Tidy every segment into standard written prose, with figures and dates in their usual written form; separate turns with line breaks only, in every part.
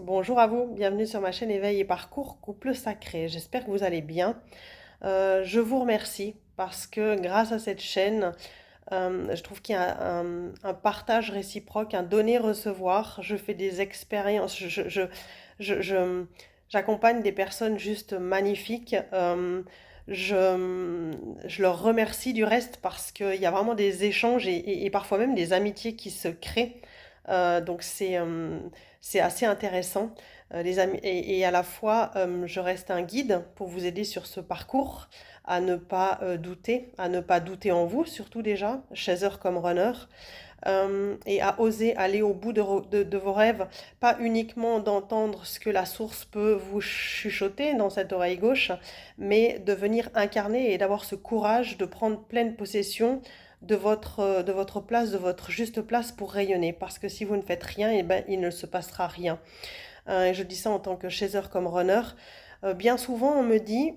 Bonjour à vous, bienvenue sur ma chaîne Éveil et Parcours Couple Sacré. J'espère que vous allez bien. Je vous remercie parce que grâce à cette chaîne, je trouve qu'il y a un partage réciproque, un donner-recevoir. Je fais des expériences, j'accompagne des personnes juste magnifiques. Je leur remercie du reste parce qu'il y a vraiment des échanges et parfois même des amitiés qui se créent. Donc c'est assez intéressant. Les amis, et à la fois, je reste un guide pour vous aider sur ce parcours à ne pas douter, à ne pas douter en vous, surtout déjà, chaser comme runner, et à oser aller au bout de vos rêves, pas uniquement d'entendre ce que la source peut vous chuchoter dans cette oreille gauche, mais de venir incarner et d'avoir ce courage de prendre pleine possession de votre place, de votre juste place pour rayonner. Parce que si vous ne faites rien, eh ben, il ne se passera rien. Et je dis ça en tant que chaser comme runner. Bien souvent, on me dit,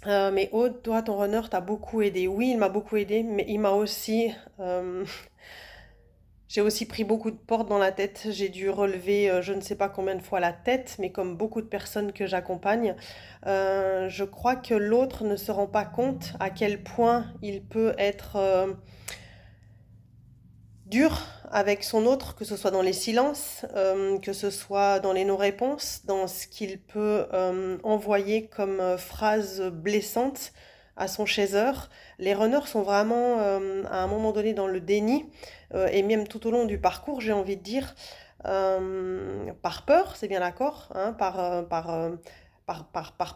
mais Aude, toi, ton runner t'a beaucoup aidé. Oui, il m'a beaucoup aidé, mais il m'a aussi... j'ai aussi pris beaucoup de portes dans la tête. J'ai dû relever je ne sais pas combien de fois la tête, mais comme beaucoup de personnes que j'accompagne, je crois que l'autre ne se rend pas compte à quel point il peut être dur avec son autre, que ce soit dans les silences, que ce soit dans les non-réponses, dans ce qu'il peut envoyer comme phrase blessante à son chaser. Les runners sont vraiment à un moment donné dans le déni, et même tout au long du parcours, j'ai envie de dire, par peur, c'est bien d'accord, hein, par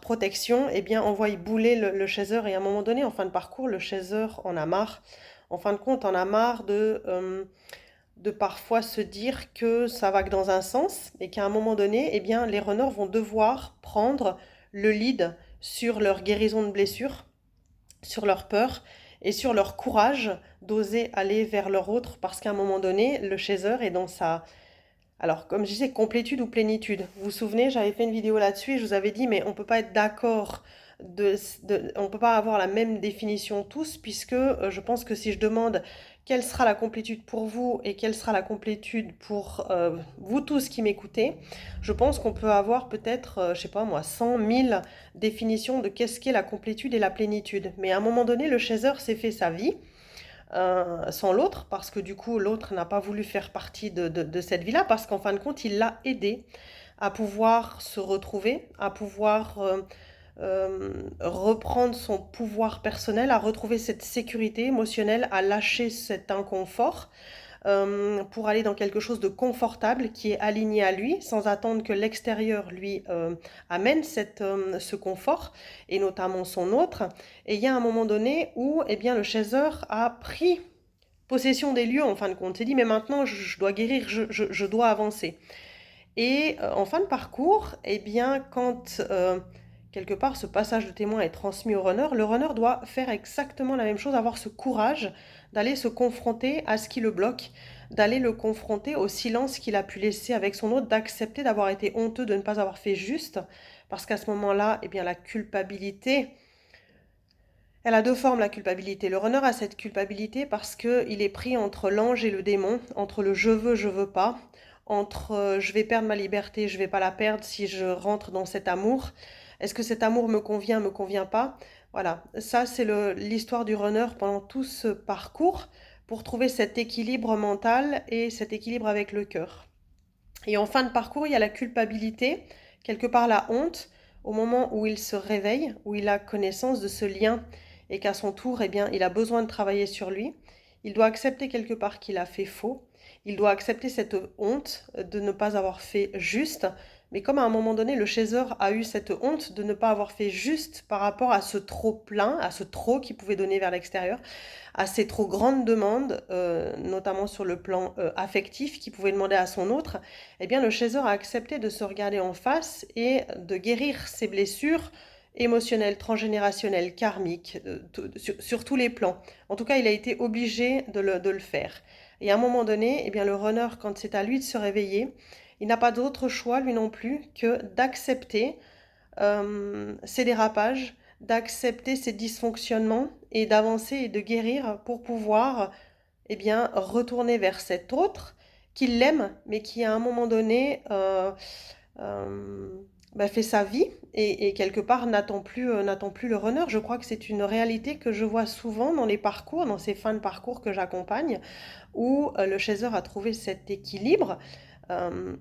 protection, eh bien, envoie bouler le chaser. Et à un moment donné, en fin de parcours, le chaser en a marre. En fin de compte, on a marre de parfois se dire que ça va que dans un sens et qu'à un moment donné, eh bien, les runners vont devoir prendre le lead sur leur guérison de blessures, sur leur peur et sur leur courage d'oser aller vers leur autre parce qu'à un moment donné, le chaser est dans sa... Alors, comme je disais, complétude ou plénitude. Vous vous souvenez, j'avais fait une vidéo là-dessus et je vous avais dit, mais on ne peut pas être d'accord, on ne peut pas avoir la même définition tous, puisque je pense que si je demande quelle sera la complétude pour vous et quelle sera la complétude pour vous tous qui m'écoutez, je pense qu'on peut avoir peut-être, je sais pas moi, 100 000 définitions de qu'est-ce qu'est la complétude et la plénitude. Mais à un moment donné, le chaser s'est fait sa vie sans l'autre, parce que du coup, l'autre n'a pas voulu faire partie de cette vie-là, parce qu'en fin de compte, il l'a aidé à pouvoir se retrouver, à pouvoir reprendre son pouvoir personnel, à retrouver cette sécurité émotionnelle, à lâcher cet inconfort pour aller dans quelque chose de confortable qui est aligné à lui, sans attendre que l'extérieur lui amène ce confort, et notamment son autre. Et il y a un moment donné où eh bien, le chaser a pris possession des lieux en fin de compte. Il s'est dit, mais maintenant je dois guérir, je dois avancer. Et en fin de parcours, eh bien, quand quelque part ce passage de témoin est transmis au runner, le runner doit faire exactement la même chose, avoir ce courage d'aller se confronter à ce qui le bloque, d'aller le confronter au silence qu'il a pu laisser avec son autre, d'accepter d'avoir été honteux de ne pas avoir fait juste, parce qu'à ce moment-là, eh bien, la culpabilité, elle a deux formes, la culpabilité. Le runner a cette culpabilité parce qu'il est pris entre l'ange et le démon, entre le je veux pas, entre je vais perdre ma liberté, je vais pas la perdre si je rentre dans cet amour. Est-ce que cet amour me convient pas? Voilà, ça c'est l'histoire du runner pendant tout ce parcours pour trouver cet équilibre mental et cet équilibre avec le cœur. Et en fin de parcours, il y a la culpabilité, quelque part la honte, au moment où il se réveille, où il a connaissance de ce lien et qu'à son tour, eh bien, il a besoin de travailler sur lui. Il doit accepter quelque part qu'il a fait faux. Il doit accepter cette honte de ne pas avoir fait juste. Mais comme à un moment donné, le chaser a eu cette honte de ne pas avoir fait juste par rapport à ce trop plein, à ce trop qu'il pouvait donner vers l'extérieur, à ces trop grandes demandes, notamment sur le plan affectif qu'il pouvait demander à son autre, eh bien le chaser a accepté de se regarder en face et de guérir ses blessures émotionnelles, transgénérationnelles, karmiques, sur tous les plans. En tout cas, il a été obligé de le faire. Et à un moment donné, eh bien, le runner, quand c'est à lui de se réveiller, il n'a pas d'autre choix, lui non plus, que d'accepter ces dérapages, d'accepter ces dysfonctionnements et d'avancer et de guérir pour pouvoir eh bien, retourner vers cet autre qui l'aime, mais qui à un moment donné euh, fait sa vie et quelque part n'attend plus le runner. Je crois que c'est une réalité que je vois souvent dans les parcours, dans ces fins de parcours que j'accompagne, où le chaser a trouvé cet équilibre.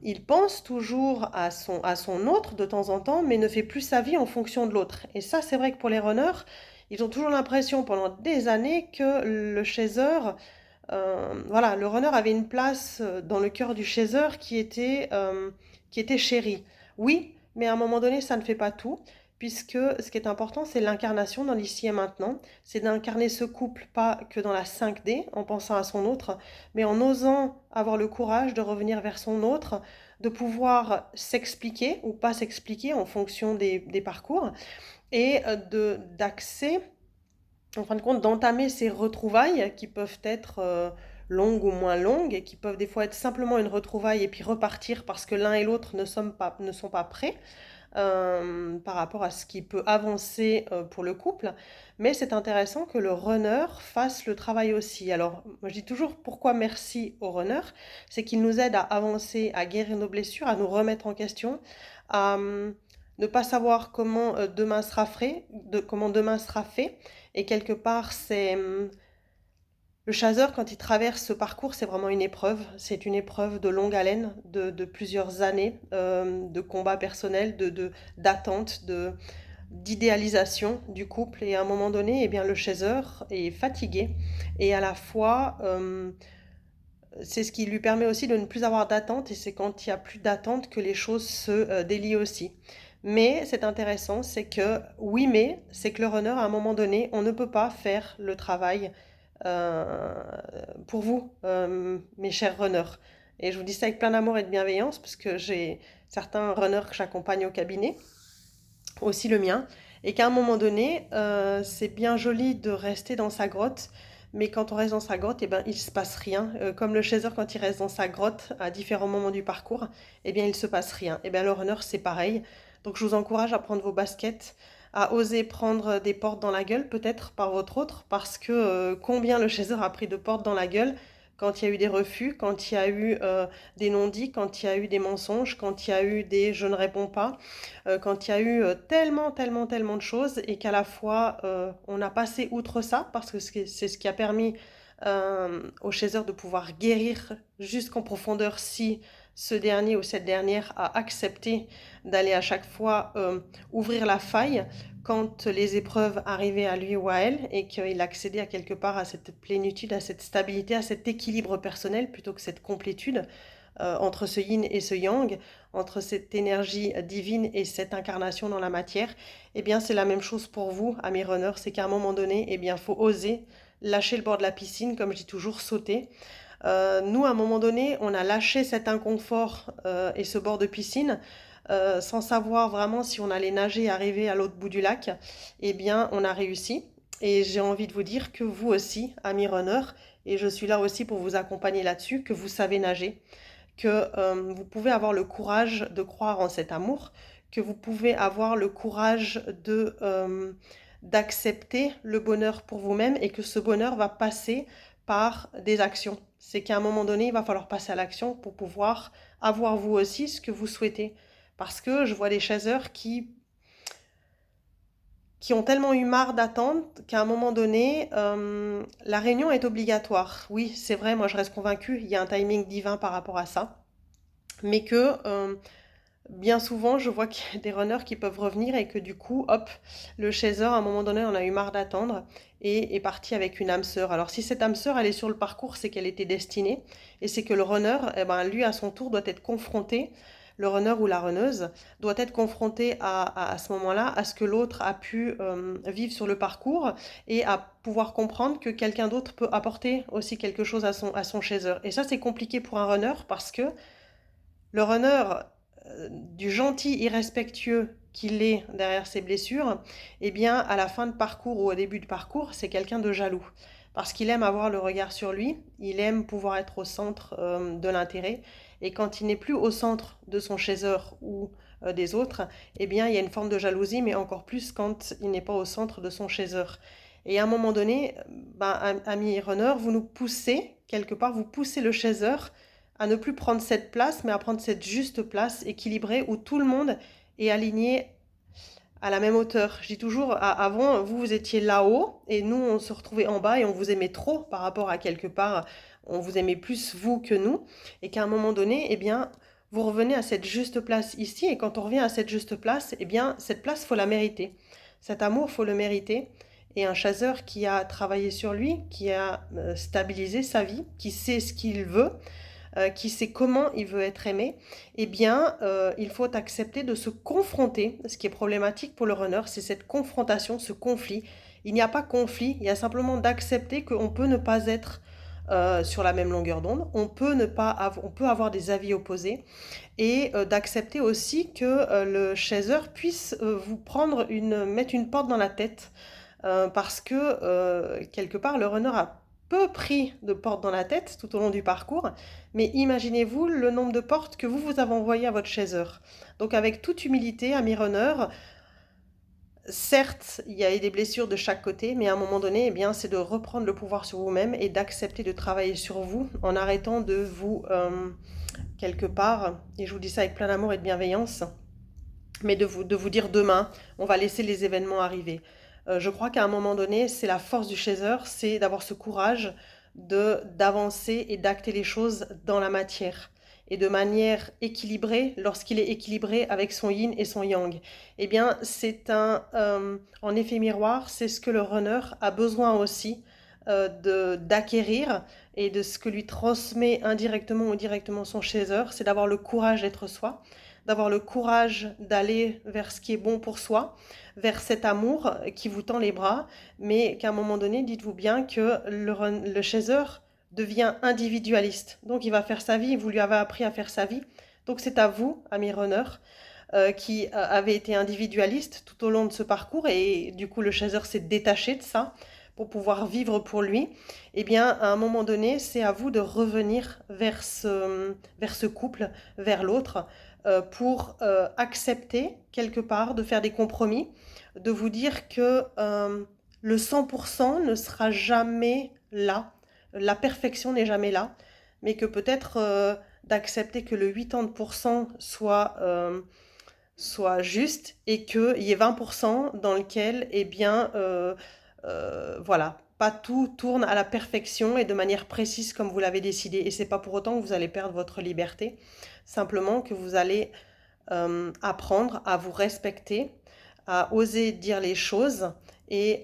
Il pense toujours à son autre de temps en temps, mais ne fait plus sa vie en fonction de l'autre. Et ça, c'est vrai que pour les runners, ils ont toujours l'impression pendant des années que le chaser, voilà, le runner avait une place dans le cœur du chaser qui était chérie. Oui, mais à un moment donné, ça ne fait pas tout, puisque ce qui est important, c'est l'incarnation dans l'ici et maintenant. C'est d'incarner ce couple, pas que dans la 5D, en pensant à son autre, mais en osant avoir le courage de revenir vers son autre, de pouvoir s'expliquer ou pas s'expliquer en fonction des parcours, et d'accès en fin de compte, d'entamer ces retrouvailles qui peuvent être longues ou moins longues et qui peuvent des fois être simplement une retrouvaille et puis repartir parce que l'un et l'autre ne sont pas prêts par rapport à ce qui peut avancer pour le couple. Mais c'est intéressant que le runner fasse le travail aussi. Alors, moi je dis toujours pourquoi merci au runner, c'est qu'il nous aide à avancer, à guérir nos blessures, à nous remettre en question, à ne pas savoir comment demain sera fait, comment demain sera fait. Et quelque part, c'est le chasseur, quand il traverse ce parcours, c'est vraiment une épreuve. C'est une épreuve de longue haleine, de plusieurs années, de combat personnel, d'attente, d'idéalisation du couple. Et à un moment donné, eh bien, le chasseur est fatigué. Et à la fois, c'est ce qui lui permet aussi de ne plus avoir d'attente. Et c'est quand il n'y a plus d'attente que les choses se délient aussi. Mais c'est intéressant, c'est que, oui, mais, c'est que le runner, à un moment donné, on ne peut pas faire le travail euh, pour vous, mes chers runners. Et je vous dis ça avec plein d'amour et de bienveillance, parce que j'ai certains runners que j'accompagne au cabinet, aussi le mien, et qu'à un moment donné, c'est bien joli de rester dans sa grotte, mais quand on reste dans sa grotte, eh ben, il ne se passe rien. Comme le chaser, quand il reste dans sa grotte à différents moments du parcours, eh bien, il ne se passe rien. Et bien, le runner, c'est pareil. Donc, je vous encourage à prendre vos baskets, à oser prendre des portes dans la gueule, peut-être par votre autre, parce que combien le chaser a pris de portes dans la gueule quand il y a eu des refus, quand il y a eu des non-dits, quand il y a eu des mensonges, quand il y a eu des je ne réponds pas, quand il y a eu tellement de choses et qu'à la fois on a passé outre ça parce que c'est ce qui a permis au chaser de pouvoir guérir jusqu'en profondeur si ce dernier ou cette dernière a accepté d'aller à chaque fois ouvrir la faille quand les épreuves arrivaient à lui ou à elle et qu'il accédait à quelque part à cette plénitude, à cette stabilité, à cet équilibre personnel plutôt que cette complétude entre ce yin et ce yang, entre cette énergie divine et cette incarnation dans la matière, eh bien c'est la même chose pour vous, amis runners, c'est qu'à un moment donné, eh bien faut oser lâcher le bord de la piscine, comme je dis toujours, sauter. Nous, à un moment donné, on a lâché cet inconfort et ce bord de piscine sans savoir vraiment si on allait nager et arriver à l'autre bout du lac. Eh bien, on a réussi. Et j'ai envie de vous dire que vous aussi, amis runners, et je suis là aussi pour vous accompagner là-dessus, que vous savez nager, que vous pouvez avoir le courage de croire en cet amour, que vous pouvez avoir le courage d'accepter le bonheur pour vous-même et que ce bonheur va passer par des actions. C'est qu'à un moment donné, il va falloir passer à l'action pour pouvoir avoir vous aussi ce que vous souhaitez. Parce que je vois des chasseurs qui ont tellement eu marre d'attendre qu'à un moment donné, la réunion est obligatoire. Oui, c'est vrai, moi je reste convaincue, il y a un timing divin par rapport à ça. Mais que bien souvent, je vois qu'il y a des runners qui peuvent revenir et que du coup, hop, le chaser, à un moment donné, en a eu marre d'attendre et est parti avec une âme sœur. Alors si cette âme sœur, elle est sur le parcours, c'est qu'elle était destinée et c'est que le runner, eh ben, lui, à son tour, doit être confronté, le runner ou la runneuse, doit être confronté à ce moment-là, à ce que l'autre a pu vivre sur le parcours et à pouvoir comprendre que quelqu'un d'autre peut apporter aussi quelque chose à son chaser. Et ça, c'est compliqué pour un runner parce que le runner, du gentil irrespectueux qu'il est derrière ses blessures, eh bien, à la fin de parcours ou au début de parcours, c'est quelqu'un de jaloux. Parce qu'il aime avoir le regard sur lui, il aime pouvoir être au centre de l'intérêt. Et quand il n'est plus au centre de son chaser ou des autres, eh bien, il y a une forme de jalousie, mais encore plus quand il n'est pas au centre de son chaser. Et à un moment donné, ben, ami runner, vous nous poussez, quelque part, vous poussez le chaser à ne plus prendre cette place, mais à prendre cette juste place équilibrée où tout le monde est aligné à la même hauteur. Je dis toujours, avant, vous étiez là-haut et nous, on se retrouvait en bas et on vous aimait trop par rapport à quelque part, on vous aimait plus vous que nous. Et qu'à un moment donné, eh bien, vous revenez à cette juste place ici. Et quand on revient à cette juste place, eh bien, cette place, faut la mériter. Cet amour, faut le mériter. Et un chasseur qui a travaillé sur lui, qui a stabilisé sa vie, qui sait ce qu'il veut, qui sait comment il veut être aimé, eh bien, il faut accepter de se confronter. Ce qui est problématique pour le runner, c'est cette confrontation, ce conflit. Il n'y a pas conflit, il y a simplement d'accepter qu'on peut ne pas être sur la même longueur d'onde, on peut avoir des avis opposés, et d'accepter aussi que le chaser puisse mettre une porte dans la tête, parce que quelque part le runner a peu pris de portes dans la tête tout au long du parcours, mais imaginez-vous le nombre de portes que vous avez envoyées à votre chaser. Donc avec toute humilité, ami runner, certes, il y a eu des blessures de chaque côté, mais à un moment donné, eh bien, c'est de reprendre le pouvoir sur vous-même et d'accepter de travailler sur vous en arrêtant de vous, quelque part, et je vous dis ça avec plein d'amour et de bienveillance, mais de vous dire demain, on va laisser les événements arriver. Je crois qu'à un moment donné, c'est la force du chaser, c'est d'avoir ce courage d'avancer et d'acter les choses dans la matière et de manière équilibrée lorsqu'il est équilibré avec son yin et son yang. Eh bien, en effet miroir, c'est ce que le runner a besoin aussi d'acquérir, et de ce que lui transmet indirectement ou directement son chaser, c'est d'avoir le courage d'être soi, d'avoir le courage d'aller vers ce qui est bon pour soi, vers cet amour qui vous tend les bras, mais qu'à un moment donné, dites-vous bien que le chaser devient individualiste. Donc il va faire sa vie, vous lui avez appris à faire sa vie. Donc c'est à vous, ami runner, qui avez été individualiste tout au long de ce parcours, et du coup le chaser s'est détaché de ça pour pouvoir vivre pour lui. Eh bien, à un moment donné, c'est à vous de revenir vers ce couple, vers l'autre, pour accepter quelque part de faire des compromis, de vous dire que le 100% ne sera jamais là, la perfection n'est jamais là, mais que peut-être d'accepter que le 80% soit juste, et qu'il y ait 20% dans lequel, eh bien, voilà, pas tout tourne à la perfection et de manière précise comme vous l'avez décidé. Et c'est pas pour autant que vous allez perdre votre liberté, simplement que vous allez apprendre à vous respecter, à oser dire les choses, et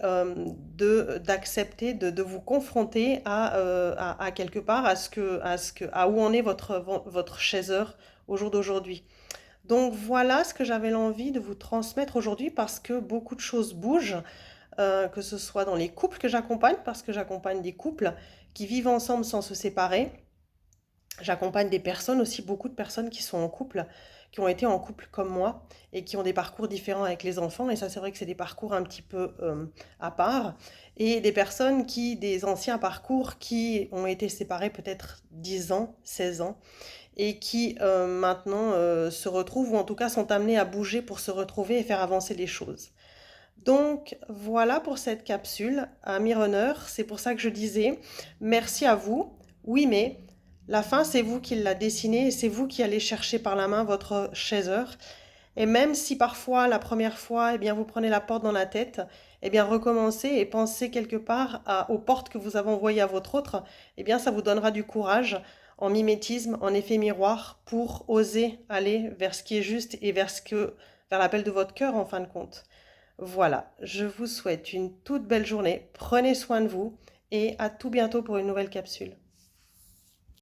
d'accepter de vous confronter à quelque part à où en est votre chaser au jour d'aujourd'hui. Donc voilà ce que j'avais l'envie de vous transmettre aujourd'hui, parce que beaucoup de choses bougent, que ce soit dans les couples que j'accompagne, parce que j'accompagne des couples qui vivent ensemble sans se séparer. J'accompagne des personnes aussi, beaucoup de personnes qui sont en couple, qui ont été en couple comme moi et qui ont des parcours différents avec les enfants. Et ça, c'est vrai que c'est des parcours un petit peu à part. Et des personnes des anciens parcours qui ont été séparés peut-être 10 ans, 16 ans, et qui maintenant se retrouvent, ou en tout cas sont amenés à bouger pour se retrouver et faire avancer les choses. Donc voilà pour cette capsule, amis runner, c'est pour ça que je disais merci à vous. Oui, mais la fin, c'est vous qui la dessinez et c'est vous qui allez chercher par la main votre chaser. Et même si parfois, la première fois, eh bien, vous prenez la porte dans la tête, eh bien, recommencez et pensez quelque part aux portes que vous avez envoyées à votre autre, eh bien, ça vous donnera du courage en mimétisme, en effet miroir, pour oser aller vers ce qui est juste et vers l'appel de votre cœur en fin de compte. Voilà, je vous souhaite une toute belle journée, prenez soin de vous et à tout bientôt pour une nouvelle capsule.